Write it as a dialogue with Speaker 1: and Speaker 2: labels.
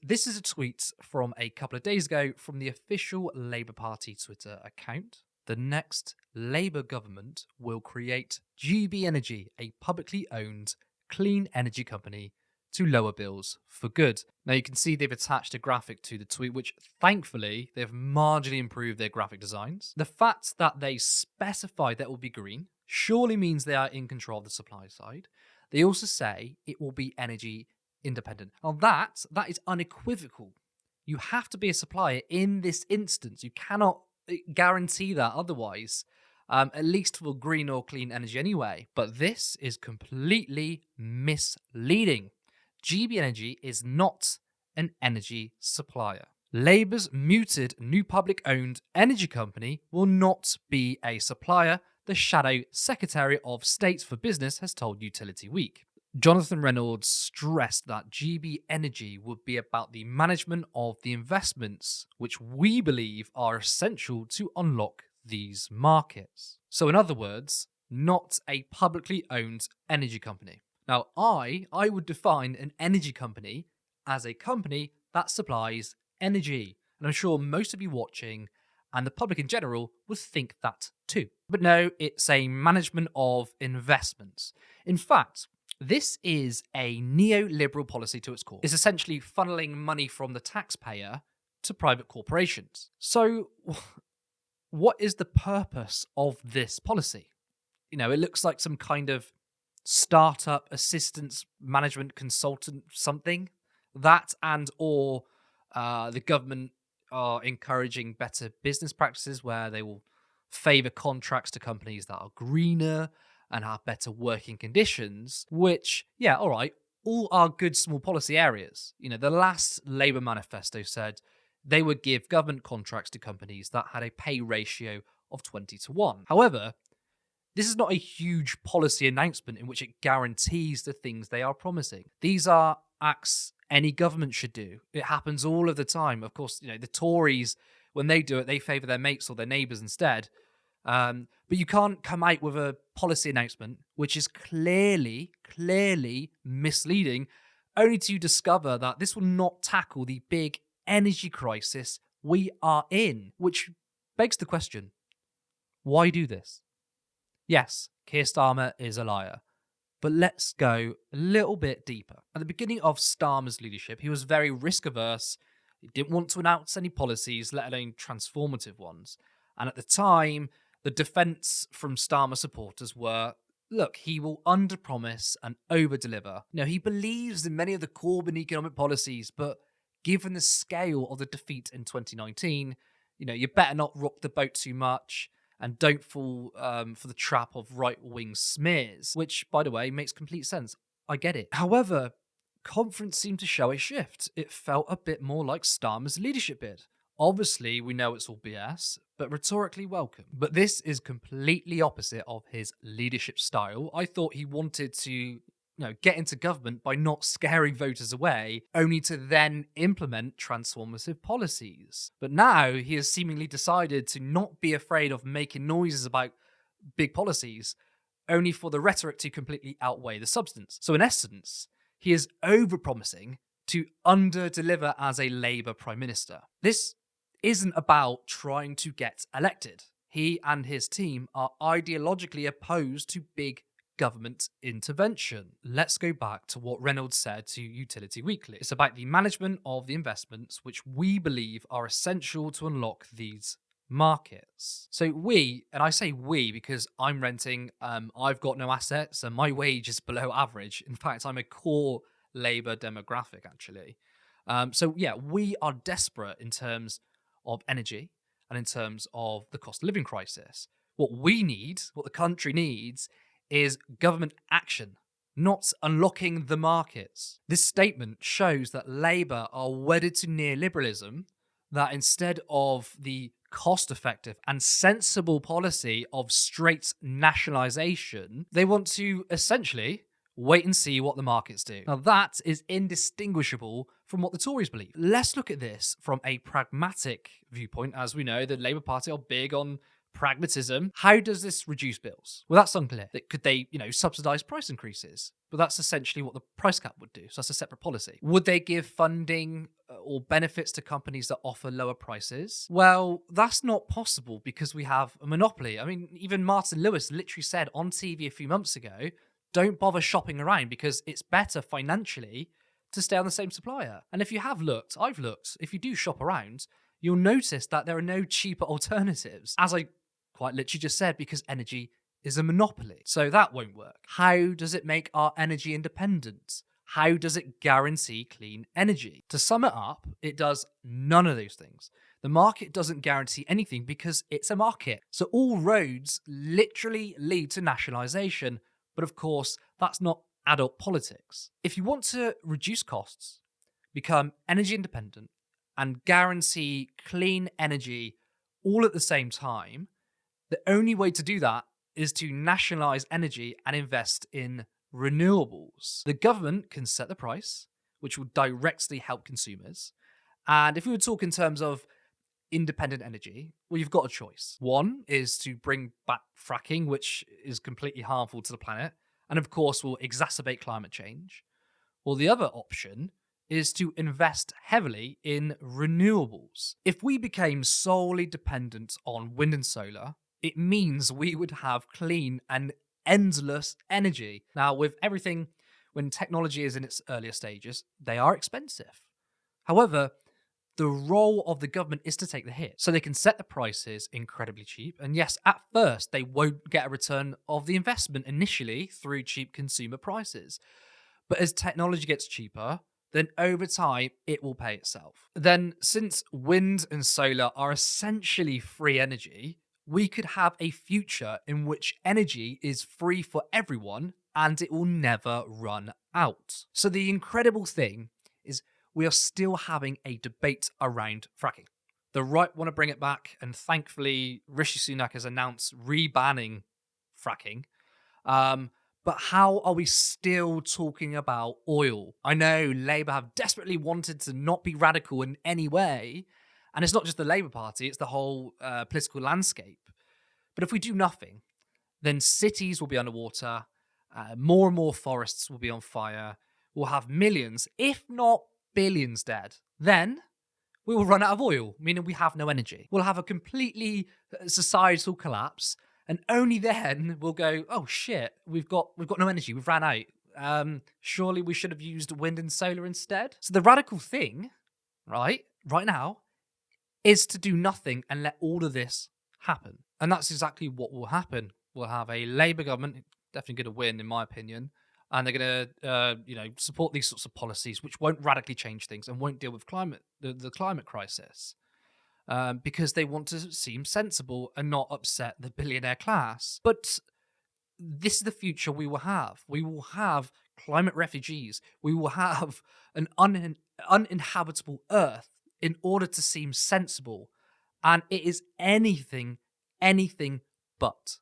Speaker 1: This is a tweet from a couple of days ago from the official Labour Party Twitter account. The next Labour government will create GB Energy, a publicly owned clean energy company, to lower bills for good. Now you can see they've attached a graphic to the tweet, which thankfully they've marginally improved their graphic designs. The fact that they specify that it will be green surely means they are in control of the supply side. They also say it will be energy independent. Now that is unequivocal. You have to be a supplier in this instance. You cannot guarantee that otherwise, at least for green or clean energy anyway. But this is completely misleading. GB Energy is not an energy supplier. Labour's mooted new public-owned energy company will not be a supplier, the Shadow Secretary of State for Business has told Utility Week. Jonathan Reynolds stressed that GB Energy would be about the management of the investments which we believe are essential to unlock these markets. So in other words, not a publicly owned energy company. Now, I would define an energy company as a company that supplies energy. And I'm sure most of you watching and the public in general would think that too. But no, it's a management of investments. In fact, this is a neoliberal policy to its core. It's essentially funneling money from the taxpayer to private corporations. So, what is the purpose of this policy? You know, it looks like some kind of startup assistance management consultant something. That and or the government are encouraging better business practices where they will favour contracts to companies that are greener and have better working conditions, which, yeah, all right, all are good small policy areas. You know, the last Labour manifesto said they would give government contracts to companies that had a pay ratio of 20:1. However, this is not a huge policy announcement in which it guarantees the things they are promising. These are acts any government should do. It happens all of the time. Of course, you know, the Tories, when they do it, they favour their mates or their neighbours instead. But you can't come out with a policy announcement which is clearly misleading, only to discover that this will not tackle the big energy crisis we are in. Which begs the question, why do this? Yes, Keir Starmer is a liar. But let's go a little bit deeper. At the beginning of Starmer's leadership, he was very risk-averse. He didn't want to announce any policies, let alone transformative ones. And at the time, the defence from Starmer supporters were, look, he will underpromise and overdeliver. You know, he believes in many of the Corbyn economic policies, but given the scale of the defeat in 2019, you know, you better not rock the boat too much. And don't fall for the trap of right-wing smears, which, by the way, makes complete sense. I get it. However, conference seemed to show a shift. It felt a bit more like Starmer's leadership bid. Obviously, we know it's all BS, but rhetorically welcome. But this is completely opposite of his leadership style. I thought he wanted to get into government by not scaring voters away, only to then implement transformative policies. But now he has seemingly decided to not be afraid of making noises about big policies, only for the rhetoric to completely outweigh the substance. So in essence, he is over-promising to under-deliver as a Labour Prime Minister. This isn't about trying to get elected. He and his team are ideologically opposed to big government intervention. Let's go back to what Reynolds said to Utility Weekly. It's about the management of the investments which we believe are essential to unlock these markets. So we, and I say we because I'm renting, I've got no assets and my wage is below average. In fact, I'm a core Labour demographic actually. So yeah, we are desperate in terms of energy and in terms of the cost of living crisis. What we need, what the country needs, is government action, not unlocking the markets. This statement shows that Labour are wedded to neoliberalism, that instead of the cost-effective and sensible policy of straight nationalisation, they want to essentially wait and see what the markets do. Now that is indistinguishable from what the Tories believe. Let's look at this from a pragmatic viewpoint. As we know, the Labour Party are big on pragmatism. How does this reduce bills? Well, that's unclear. Could they, subsidise price increases? But that's essentially what the price cap would do. So that's a separate policy. Would they give funding or benefits to companies that offer lower prices? Well, that's not possible because we have a monopoly. I mean, even Martin Lewis literally said on TV a few months ago, don't bother shopping around because it's better financially to stay on the same supplier. And if you have looked, I've looked, if you do shop around, you'll notice that there are no cheaper alternatives. As I quite literally just said, because energy is a monopoly. So that won't work. How does it make our energy independent? How does it guarantee clean energy? To sum it up, it does none of those things. The market doesn't guarantee anything because it's a market. So all roads literally lead to nationalisation. But of course, that's not adult politics. If you want to reduce costs, become energy independent, and guarantee clean energy all at the same time, the only way to do that is to nationalise energy and invest in renewables. The government can set the price, which will directly help consumers. And if we were talking in terms of independent energy, well, you've got a choice. One is to bring back fracking, which is completely harmful to the planet, and of course will exacerbate climate change. Or the other option is to invest heavily in renewables. If we became solely dependent on wind and solar, it means we would have clean and endless energy. Now, with everything, when technology is in its earlier stages, they are expensive. However, the role of the government is to take the hit. So they can set the prices incredibly cheap. And yes, at first, they won't get a return of the investment initially through cheap consumer prices. But as technology gets cheaper, then over time, it will pay itself. Then, since wind and solar are essentially free energy, we could have a future in which energy is free for everyone and it will never run out. So the incredible thing is we are still having a debate around fracking. The right want to bring it back, and thankfully Rishi Sunak has announced re-banning fracking. But how are we still talking about oil? I know Labour have desperately wanted to not be radical in any way, and it's not just the Labour Party, it's the whole political landscape. But if we do nothing, then cities will be underwater, more and more forests will be on fire, we'll have millions, if not billions dead. Then we will run out of oil, meaning we have no energy. We'll have a completely societal collapse, and only then we'll go, oh shit, we've got no energy, we've ran out. Surely we should have used wind and solar instead. So the radical thing, right now, is to do nothing and let all of this happen. And that's exactly what will happen. We'll have a Labour government, definitely going to win in my opinion, and they're going to support these sorts of policies which won't radically change things and won't deal with the climate crisis. Because they want to seem sensible and not upset the billionaire class. But this is the future we will have. We will have climate refugees. We will have an uninhabitable Earth in order to seem sensible. And it is anything but.